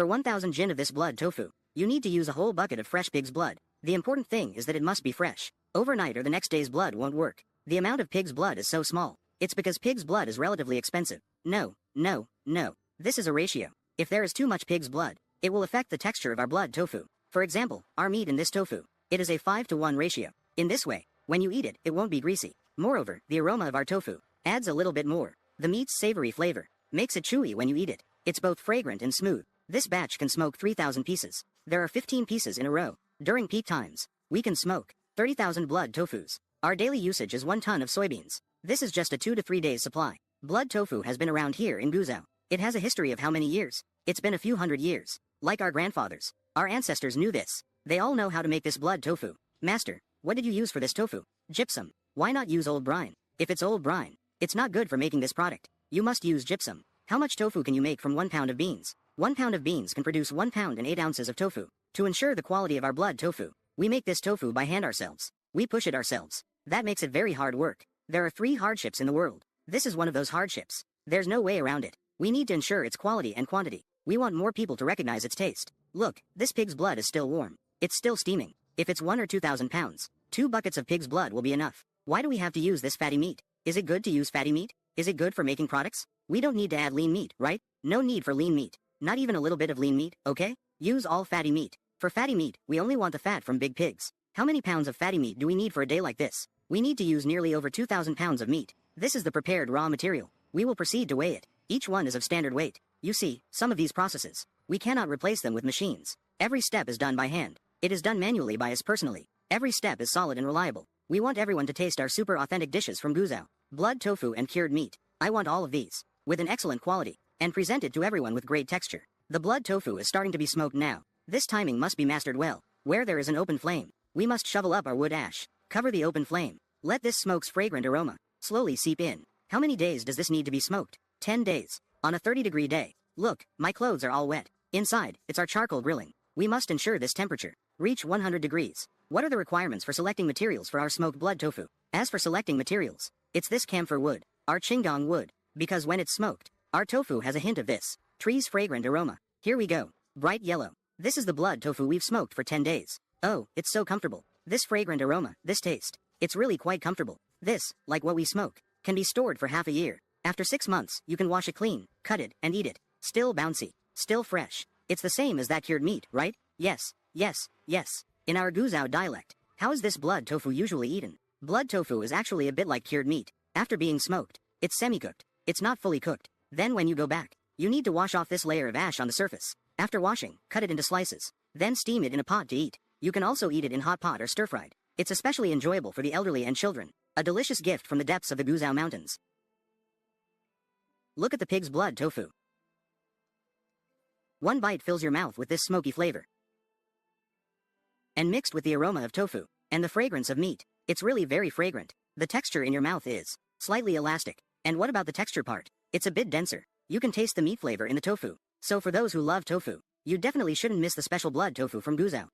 For 1000 jin of this blood tofu, you need to use a whole bucket of fresh pig's blood. The important thing is that it must be fresh. Overnight or the next day's blood won't work. The amount of pig's blood is so small. It's because pig's blood is relatively expensive. No. This is a ratio. If there is too much pig's blood, it will affect the texture of our blood tofu. For example, our meat in this tofu. It is a 5:1 ratio. In this way, when you eat it, it won't be greasy. Moreover, the aroma of our tofu adds a little bit more. The meat's savory flavor makes it chewy when you eat it. It's both fragrant and smooth. This batch can smoke 3,000 pieces. There are 15 pieces in a row. During peak times, we can smoke 30,000 blood tofus. Our daily usage is 1 ton of soybeans. This is just a 2 to 3 days supply. Blood tofu has been around here in Guizhou. It has a history of how many years? It's been a few hundred years. Like our grandfathers, our ancestors knew this. They all know how to make this blood tofu. Master, what did you use for this tofu? Gypsum. Why not use old brine? If it's old brine, it's not good for making this product. You must use gypsum. How much tofu can you make from 1 pound of beans? 1 pound of beans can produce 1 pound and 8 ounces of tofu. To ensure the quality of our blood tofu, we make this tofu by hand ourselves. We push it ourselves. That makes it very hard work. There are 3 hardships in the world. This is one of those hardships. There's no way around it. We need to ensure its quality and quantity. We want more people to recognize its taste. Look, this pig's blood is still warm. It's still steaming. If it's 1 or 2,000 pounds, 2 buckets of pig's blood will be enough. Why do we have to use this fatty meat? Is it good to use fatty meat? Is it good for making products? We don't need to add lean meat, right? No need for lean meat. Not even a little bit of lean meat, okay? Use all fatty meat. For fatty meat, we only want the fat from big pigs. How many pounds of fatty meat do we need for a day like this? We need to use nearly over 2,000 pounds of meat. This is the prepared raw material. We will proceed to weigh it. Each one is of standard weight. You see, some of these processes, we cannot replace them with machines. Every step is done by hand. It is done manually by us personally. Every step is solid and reliable. We want everyone to taste our super authentic dishes from Guizhou. Blood tofu and cured meat. I want all of these, with an excellent quality, and present it to everyone with great texture. The blood tofu is starting to be smoked now. This timing must be mastered well. Where there is an open flame, we must shovel up our wood ash. Cover the open flame. Let this smoke's fragrant aroma slowly seep in. How many days does this need to be smoked? 10 days. On a 30-degree day. Look, my clothes are all wet. Inside, it's our charcoal grilling. We must ensure this temperature reach 100 degrees. What are the requirements for selecting materials for our smoked blood tofu? As for selecting materials, it's this camphor wood, our qinggang wood, because when it's smoked, our tofu has a hint of this tree's fragrant aroma. Here we go. Bright yellow. This is the blood tofu we've smoked for 10 days. Oh, it's so comfortable. This fragrant aroma, this taste. It's really quite comfortable. This, like what we smoke, can be stored for half a year. After 6 months, you can wash it clean, cut it, and eat it. Still bouncy. Still fresh. It's the same as that cured meat, right? Yes. In our Guizhou dialect, how is this blood tofu usually eaten? Blood tofu is actually a bit like cured meat. After being smoked, it's semi-cooked. It's not fully cooked. Then when you go back, you need to wash off this layer of ash on the surface. After washing, cut it into slices. Then steam it in a pot to eat. You can also eat it in hot pot or stir-fried. It's especially enjoyable for the elderly and children. A delicious gift from the depths of the Guizhou mountains. Look at the pig's blood tofu. One bite fills your mouth with this smoky flavor. And mixed with the aroma of tofu, and the fragrance of meat, it's really very fragrant. The texture in your mouth is slightly elastic. And what about the texture part? It's a bit denser. You can taste the meat flavor in the tofu. So for those who love tofu, you definitely shouldn't miss the special blood tofu from Guizhou.